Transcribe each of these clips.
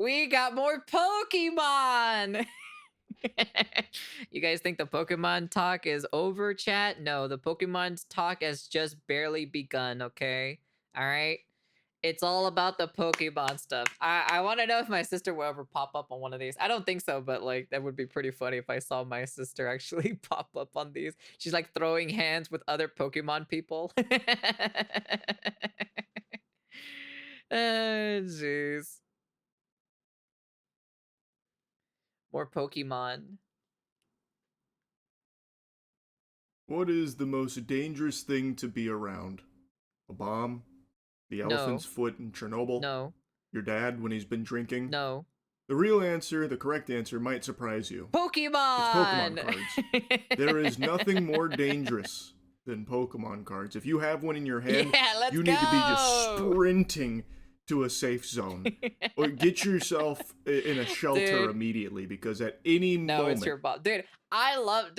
We got more Pokemon! You guys think the Pokemon talk is over, chat? No, the Pokemon talk has just barely begun, okay? Alright? It's all about the Pokemon stuff. I want to know if my sister will ever pop up on one of these. I don't think so, but like that would be pretty funny if I saw my sister actually pop up on these. She's like throwing hands with other Pokemon people. Jeez. More Pokemon. What is the most dangerous thing to be around? A bomb? The elephant's No. foot in Chernobyl? No. Your dad when he's been drinking? No. The real answer, the correct answer, might surprise you. It's Pokemon Pokemon! cards. There is nothing more dangerous than Pokemon cards. If you have one in your hand, Yeah, let's you need to be just go! sprinting to a safe zone. Or get yourself in a shelter Dude. immediately, because at any No, moment... it's your bomb. Dude, I've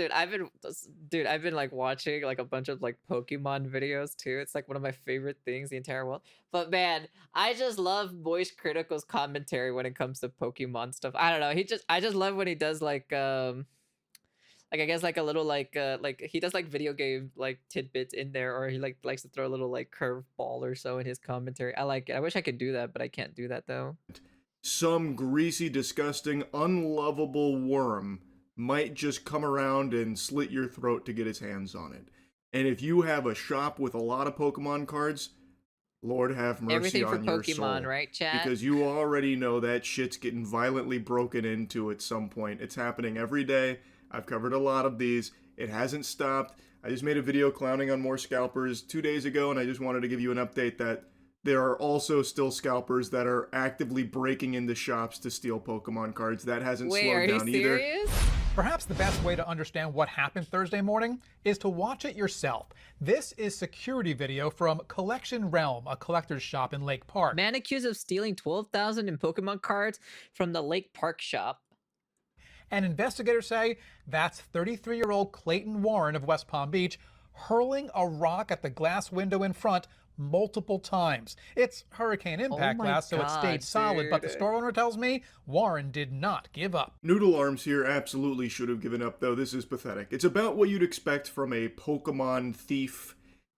been like watching like a bunch of like Pokemon videos too. It's like one of my favorite things in the entire world. But man, I just love Voice Critical's commentary when it comes to Pokemon stuff. I don't know. I just love when he does like I guess like a little like he does like video game like tidbits in there, or he like likes to throw a little like curveball or so in his commentary. I like it. I wish I could do that, but I can't do that though. Some greasy, disgusting, unlovable worm might just come around and slit your throat to get his hands on it. And if you have a shop with a lot of Pokemon cards, Lord have mercy Everything for on your Pokemon, soul. right, chat? Because you already know that shit's getting violently broken into at some point. It's happening every day. I've covered a lot of these. It hasn't stopped. I just made a video clowning on more scalpers 2 days ago, and I just wanted to give you an update that there are also still scalpers that are actively breaking into shops to steal Pokemon cards. That hasn't slowed down either. Perhaps the best way to understand what happened Thursday morning is to watch it yourself. This is security video from Collection Realm, a collector's shop in Lake Park. Man accused of stealing 12,000 in Pokemon cards from the Lake Park shop. And investigators say that's 33-year-old Clayton Warren of West Palm Beach hurling a rock at the glass window in front multiple times. It's hurricane impact glass, so it stayed solid, but the store owner tells me Warren did not give up. Noodle Arms here absolutely should have given up, though. This is pathetic. It's about what you'd expect from a Pokemon thief.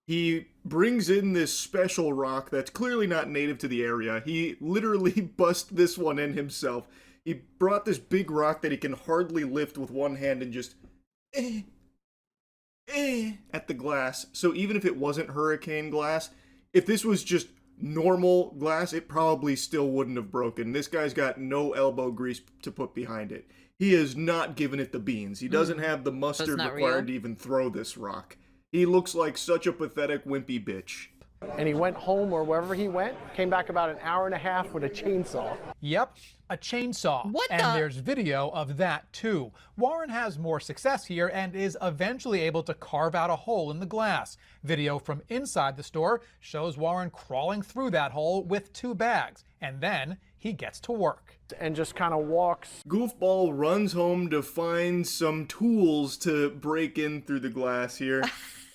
He brings in this special rock that's clearly not native to the area. He literally bust this one in himself. He brought this big rock that he can hardly lift with one hand and just at the glass. So even if it wasn't hurricane glass, if this was just normal glass, it probably still wouldn't have broken. This guy's got no elbow grease to put behind it. He has not given it the beans. He doesn't have the mustard required to even throw this rock. He looks like such a pathetic, wimpy bitch. And he went home, or wherever he went, came back about an hour and a half with a chainsaw. Yep, a chainsaw. What and the? There's video of that too. Warren has more success here and is eventually able to carve out a hole in the glass. Video from inside the store shows Warren crawling through that hole with 2 bags, and then he gets to work. And just kind of walks. Goofball runs home to find some tools to break in through the glass here.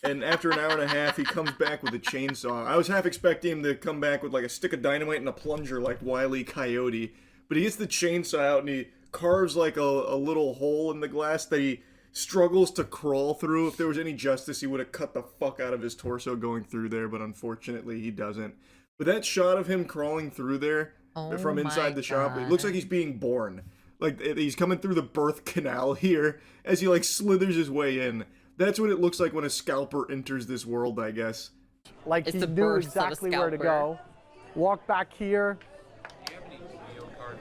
And after an hour and a half, he comes back with a chainsaw. I was half expecting him to come back with like a stick of dynamite and a plunger like Wile E. Coyote. But he gets the chainsaw out and he carves like a little hole in the glass that he struggles to crawl through. If there was any justice, he would have cut the fuck out of his torso going through there, but unfortunately he doesn't. But that shot of him crawling through there from inside the shop, it looks like he's being born. Like he's coming through the birth canal here as he like slithers his way in. That's what it looks like when a scalper enters this world, I guess. Like he knew exactly where to go. Walk back here.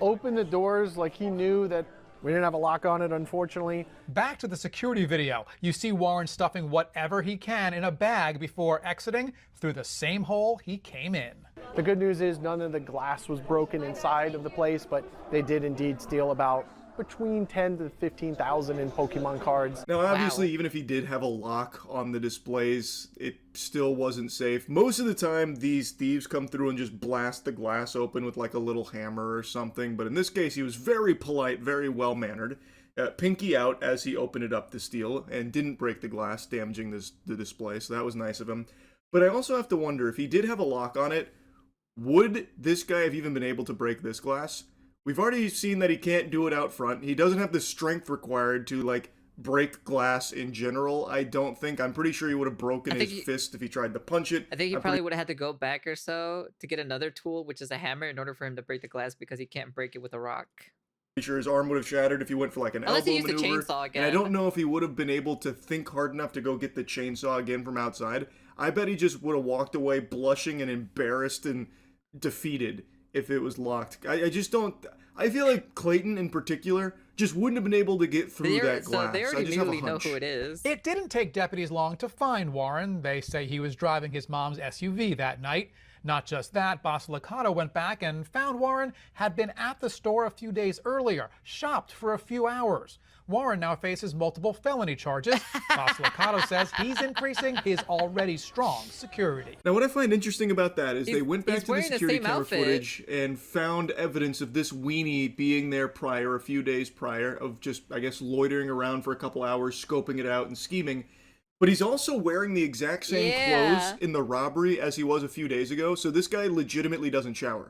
Open the doors like he knew that we didn't have a lock on it, unfortunately. Back to the security video. You see Warren stuffing whatever he can in a bag before exiting through the same hole he came in. The good news is none of the glass was broken inside of the place, but they did indeed steal about between 10 to 15,000 in Pokemon cards. Now, obviously, even if he did have a lock on the displays, it still wasn't safe. Most of the time, these thieves come through and just blast the glass open with like a little hammer or something. But in this case, he was very polite, very well-mannered. Pinky out as he opened it up to steal and didn't break the glass, damaging the display. So that was nice of him. But I also have to wonder, if he did have a lock on it, would this guy have even been able to break this glass? We've already seen that he can't do it out front. He doesn't have the strength required to, like, break glass in general, I don't think. I'm pretty sure he would have broken his fist if he tried to punch it. I think he I'm probably would have had to go back or so to get another tool, which is a hammer, in order for him to break the glass because he can't break it with a rock. pretty sure his arm would have shattered if he went for like an Unless he elbow used the maneuver. chainsaw again. And I don't know if he would have been able to think hard enough to go get the chainsaw again from outside. I bet he just would have walked away blushing and embarrassed and defeated if it was locked. I just don't. I feel like Clayton in particular just wouldn't have been able to get through that glass. So they already immediately know who it is. It didn't take deputies long to find Warren. They say he was driving his mom's SUV that night. Not just that, Basilicata went back and found Warren had been at the store a few days earlier, shopped for a few hours. Warren now faces multiple felony charges. Basilicata says he's increasing his already strong security. Now, what I find interesting about that is they went back to the security camera outfit. footage and found evidence of this weenie being there prior, a few days prior, of just, I guess, loitering around for a couple hours, scoping it out and scheming. But he's also wearing the exact same clothes in the robbery as he was a few days ago, so this guy legitimately doesn't shower.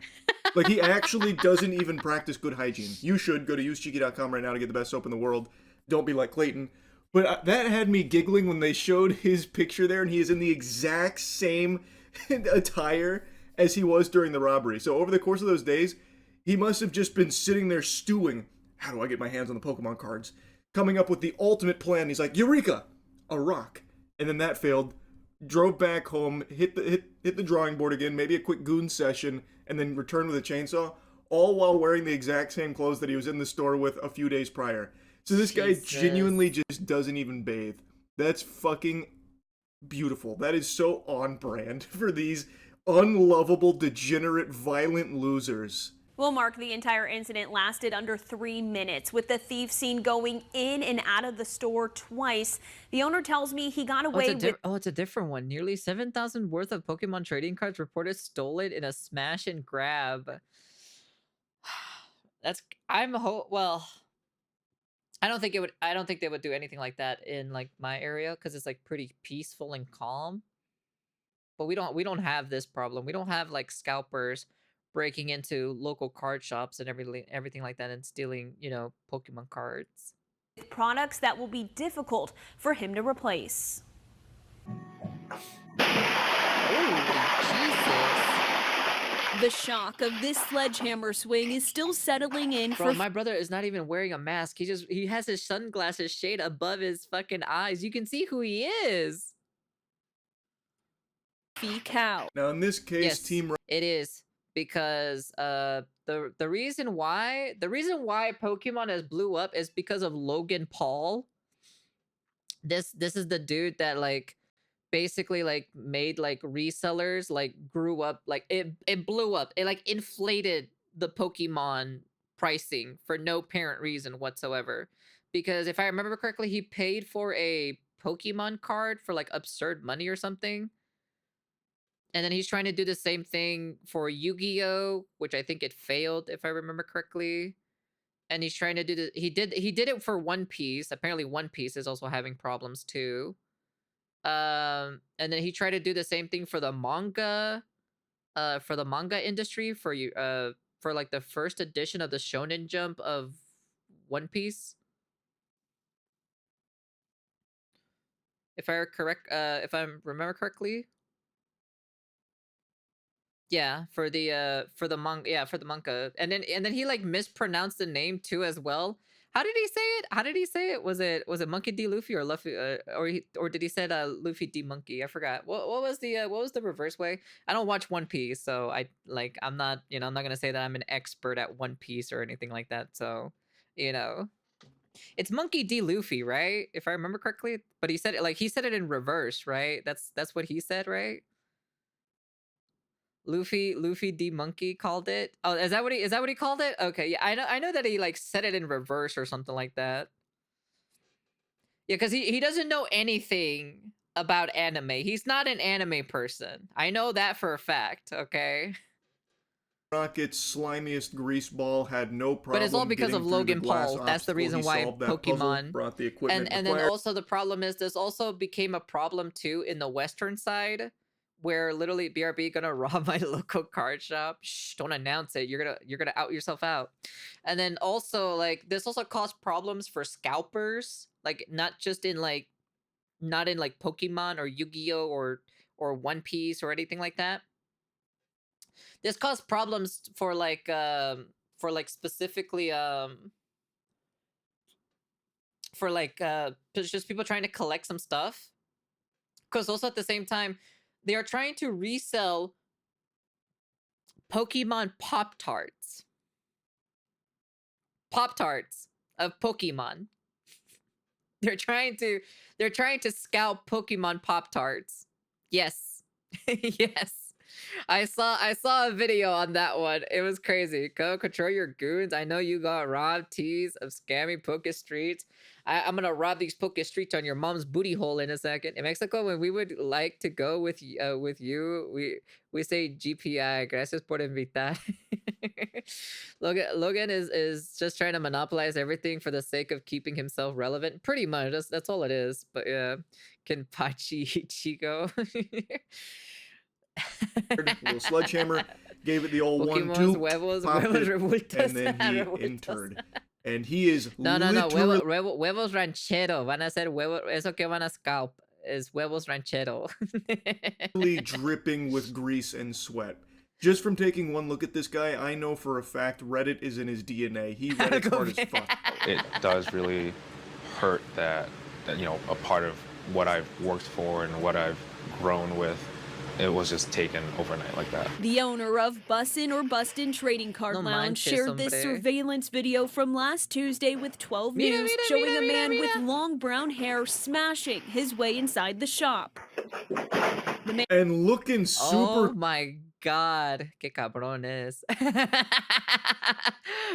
Like, he actually doesn't even practice good hygiene. You should go to usecheeky.com right now to get the best soap in the world. Don't be like Clayton. But that had me giggling when they showed his picture there, and he is in the exact same attire as he was during the robbery. So over the course of those days, he must have just been sitting there stewing. How do I get my hands on the Pokemon cards? Coming up with the ultimate plan. He's like, Eureka! A rock. And then that failed. Drove back home, hit the drawing board again, maybe a quick goon session, and then returned with a chainsaw, all while wearing the exact same clothes that he was in the store with a few days prior. So this guy genuinely just doesn't even bathe. That's fucking beautiful. That is so on brand for these unlovable, degenerate, violent losers. Well, Mark, the entire incident lasted under 3 minutes, with the thief seen going in and out of the store twice. The owner tells me he got away with... it's a different one. Nearly 7,000 worth of Pokemon trading cards reported stolen in a smash and grab. Well, I don't think they would do anything like that in like my area, because it's like pretty peaceful and calm. But we don't have this problem. We don't have like scalpers breaking into local card shops and everything like that and stealing, Pokemon cards. Products that will be difficult for him to replace. The shock of this sledgehammer swing is still settling in. Bro, my brother is not even wearing a mask. He has his sunglasses shade above his fucking eyes. You can see who he is. Cow. Now in this case, Yes, Team it is. Because the reason why Pokemon has blew up is because of Logan Paul. This is the dude that like basically like made like resellers like grew up, like it blew up. It like inflated the Pokemon pricing for no apparent reason whatsoever. Because if I remember correctly, he paid for a Pokemon card for like absurd money or something. And then he's trying to do the same thing for Yu-Gi-Oh, which I think it failed, if I remember correctly. And he's trying to do he did it for One Piece. Apparently One Piece is also having problems too. And then he tried to do the same thing for the manga industry for like the first edition of the Shonen Jump of One Piece. If I remember correctly. Yeah, for the manga. And then he like mispronounced the name too as well. How did he say it? Was it Monkey D. Luffy or Luffy or did he said Luffy D. Monkey? I forgot. What was the reverse way? I don't watch One Piece, so I'm not I'm not gonna say that I'm an expert at One Piece or anything like that. So, it's Monkey D. Luffy, right? If I remember correctly. But he said it in reverse, right? That's what he said, right? Luffy D Monkey called it. Oh, is that what he called it? Okay, yeah, I know that he like said it in reverse or something like that. Yeah, because he doesn't know anything about anime. He's not an anime person. I know that for a fact, okay? Rocket's slimiest grease ball had no problem. But it's all because of Logan Paul. That's the reason why Pokemon brought the equipment and then also the problem is this also became a problem too in the Western side, where literally BRB gonna rob my local card shop. Shh, don't announce it. You're gonna out yourself out. And then also like this also caused problems for scalpers, like not in like Pokemon or Yu-Gi-Oh or One Piece or anything like that. This caused problems for specifically for like just people trying to collect some stuff. Because also at the same time, they are trying to resell Pokemon Pop-Tarts. Pop-Tarts of Pokemon. They're trying to scalp Pokemon Pop-Tarts. Yes. Yes. I saw a video on that one. It was crazy. Go control your goons. I know you got robbed, tease of scammy Poke Streets. I'm gonna rob these Poke Streets on your mom's booty hole in a second. In Mexico, when we would like to go with you, we say GPI. Gracias por invitar. Logan is just trying to monopolize everything for the sake of keeping himself relevant. Pretty much. That's all it is. But yeah, Kenpachi Chico. Little sledgehammer, gave it the old Pokemon's 1-2, huevos, popped huevos it, revueltos. and then he Revueltos. entered. And he is No, literally huevos ranchero. Van a ser huevos, eso que van a scalp is huevos ranchero. dripping with grease and sweat. Just from taking one look at this guy, I know for a fact Reddit is in his DNA. He Reddit's hard as fuck. It does really hurt that you know, a part of what I've worked for and what I've grown with, it was just taken overnight like that. The owner of Bussin' or Bustin' Trading Card No Lounge manches, shared this hombre. surveillance video from last Tuesday with 12 News, showing a man with long brown hair smashing his way inside the shop. And looking Oh super my god, que cabrones.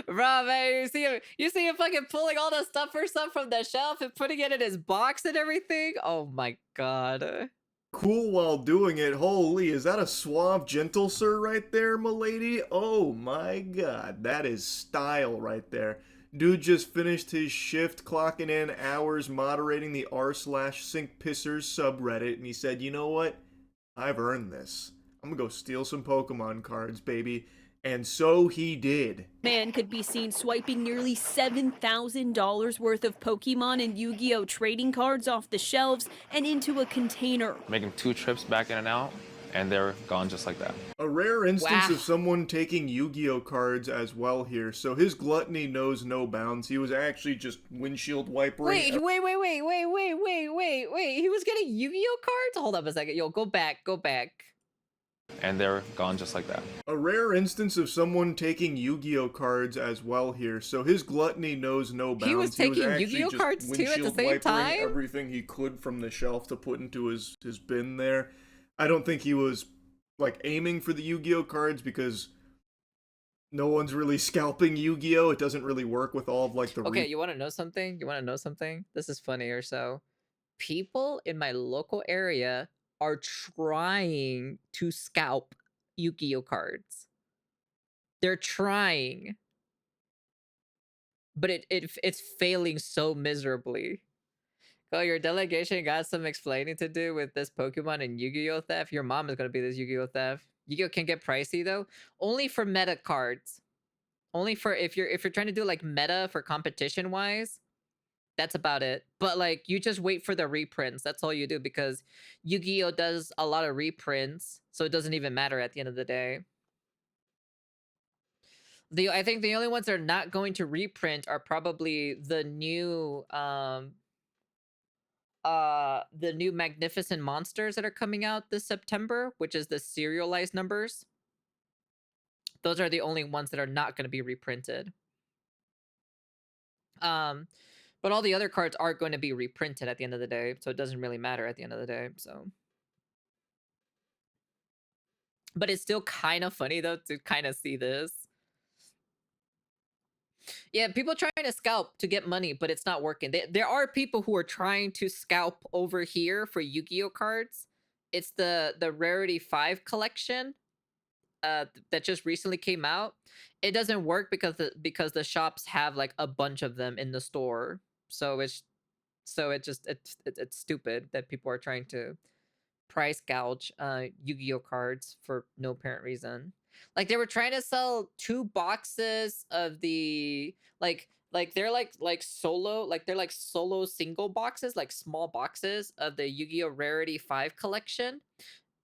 Bro, man, you see him fucking pulling all the stuff from the shelf and putting it in his box and everything? Oh my god. cool while doing it. Holy, is that a suave, gentle sir right there, milady? Oh my god, that is style right there. Dude just finished his shift, clocking in hours moderating the r/Sync Pissers subreddit, and he said, you know what? I've earned this. I'm gonna go steal some Pokemon cards, baby. And so he did. Man could be seen swiping nearly $7,000 worth of Pokemon and Yu-Gi-Oh trading cards off the shelves and into a container. Making 2 trips back in and out, and they're gone just like that. A rare instance Wow. of someone taking Yu-Gi-Oh cards as well here. So his gluttony knows no bounds. He was actually just windshield wipering. Wait. He was getting Yu-Gi-Oh cards? Hold up a second. Yo, go back. And they're gone just like that. A rare instance of someone taking Yu-Gi-Oh cards as well here. So his gluttony knows no bounds. He was taking actually Yu-Gi-Oh just cards too at the windshield same wipering time? everything he could from the shelf to put into his bin there. I don't think he was like aiming for the Yu-Gi-Oh cards because no one's really scalping Yu-Gi-Oh. It doesn't really work with all of like the Okay, you want to know something? This is funny or so. People in my local area are trying to scalp Yu-Gi-Oh cards. They're trying. But it's failing so miserably. Oh, your delegation got some explaining to do with this Pokemon and Yu-Gi-Oh theft. Your mom is gonna be this Yu-Gi-Oh theft. Yu-Gi-Oh can get pricey though. Only for meta cards. Only for if you're trying to do like meta for competition wise. That's about it. But like you just wait for the reprints. That's all you do because Yu-Gi-Oh does a lot of reprints, so it doesn't even matter at the end of the day. I think the only ones that are not going to reprint are probably the new Magnificent Monsters that are coming out this September, which is the serialized numbers. Those are the only ones that are not going to be reprinted. But all the other cards are going to be reprinted at the end of the day, so it doesn't really matter at the end of the day. So, but it's still kind of funny though to kind of see this. Yeah, people trying to scalp to get money, but it's not working. There are people who are trying to scalp over here for Yu-Gi-Oh cards. It's the Rarity 5 collection that just recently came out. It doesn't work because the shops have like a bunch of them in the store. So it's stupid that people are trying to price gouge Yu-Gi-Oh cards for no apparent reason. Like they were trying to sell 2 boxes of the they're like solo single boxes, like small boxes of the Yu-Gi-Oh Rarity 5 collection.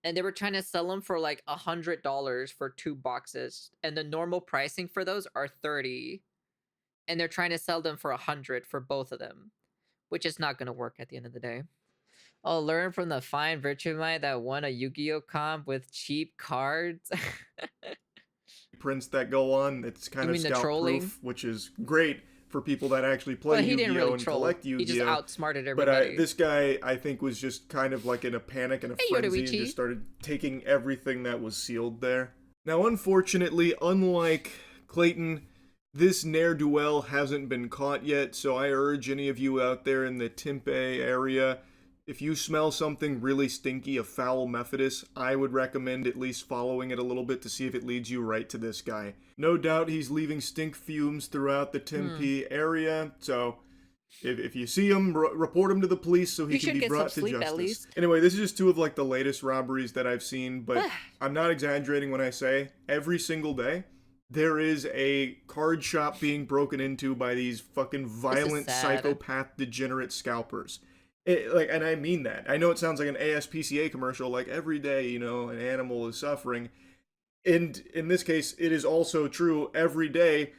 And they were trying to sell them for like $100 for 2 boxes. And the normal pricing for those are 30. And they're trying to sell them for 100 for both of them, which is not going to work at the end of the day. Oh, learn from the fine Virtuemite that won a Yu-Gi-Oh comp with cheap cards. Prints that go on, it's You kind of mean the scout trolling? proof, which is great for people that actually play Well, he didn't Yu-Gi-Oh really and troll. collect He just Yu-Gi-Oh. outsmarted But everybody. this guy, I think, was just kind of like in a panic and a Hey, frenzy and Yoruichi. just started taking everything that was sealed there. Now, unfortunately, unlike Clayton, this ne'er-do-well hasn't been caught yet, so I urge any of you out there in the Tempe area, if you smell something really stinky, a foul Methodist, I would recommend at least following it a little bit to see if it leads you right to this guy. No doubt he's leaving stink fumes throughout the Tempe area, so if you see him, report him to the police so he can be brought to justice. At least. Anyway, this is just 2 of like the latest robberies that I've seen, but I'm not exaggerating when I say every single day there is a card shop being broken into by these fucking violent psychopath degenerate scalpers. And I mean that. I know it sounds like an ASPCA commercial, like every day, you know, an animal is suffering. And in this case, it is also true every day.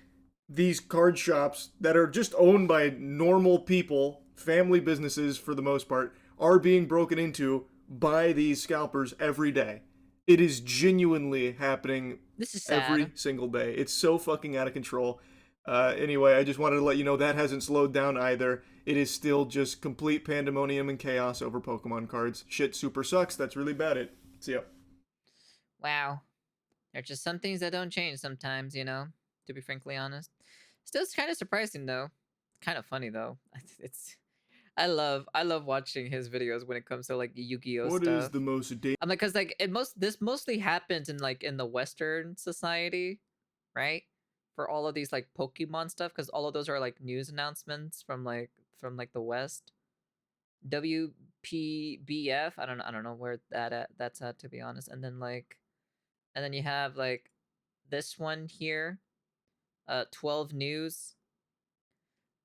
These card shops that are just owned by normal people, family businesses for the most part, are being broken into by these scalpers every day. It is genuinely happening every single day. It's so fucking out of control. Anyway, I just wanted to let you know that hasn't slowed down either. It is still just complete pandemonium and chaos over Pokemon cards. Shit super sucks. That's really bad. See ya. Wow. There's just some things that don't change sometimes, you know, to be frankly honest. Still, it's kind of surprising though. Kind of funny though. I love watching his videos when it comes to like Yu-Gi-Oh stuff. What is the most I'm like, cause like this mostly happens in like in the Western society, right? For all of these like Pokemon stuff, because all of those are like news announcements from the West. WPBF, I don't know where that's at, to be honest. And then you have like this one here, 12 News.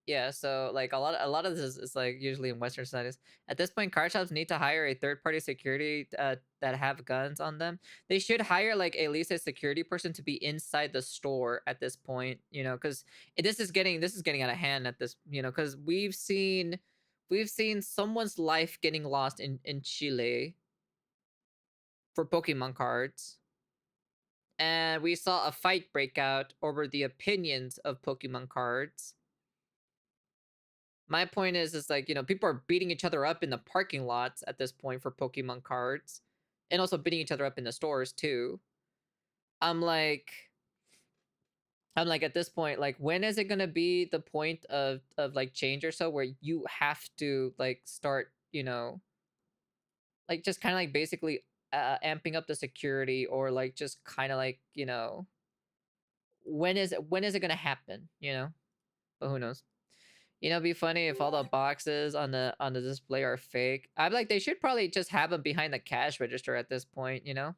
Yeah, so like a lot of this is like usually in Western societies. At this point, card shops need to hire a third-party security that have guns on them. They should hire like at least a security person to be inside the store at this point, you know, because this is getting out of hand at this, you know, because we've seen someone's life getting lost in Chile for Pokemon cards. And we saw a fight break out over the opinions of Pokemon cards. My point is like, you know, people are beating each other up in the parking lots at this point for Pokemon cards. And also beating each other up in the stores too. I'm like at this point, like when is it gonna be the point of like change or so where you have to like start, you know, like just kind of like basically amping up the security, or like just kind of like, you know, when is it gonna happen, you know? But who knows? You know, it'd be funny if all the boxes on the display are fake. I'm like, they should probably just have them behind the cash register at this point, you know?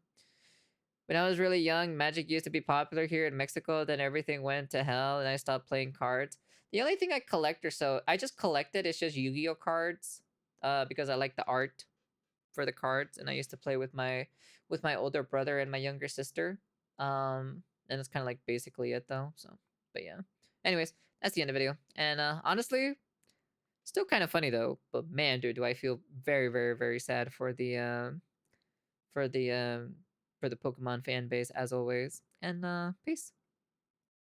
When I was really young, Magic used to be popular here in Mexico, then everything went to hell and I stopped playing cards. The only thing I collect I just collected is just Yu-Gi-Oh cards, because I like the art for the cards, and I used to play with my older brother and my younger sister. And it's kind of like basically it though, so, but yeah. Anyways, that's the end of the video. And honestly, still kind of funny though. But man, dude, do I feel very, very, very sad for the Pokemon fan base as always. And peace.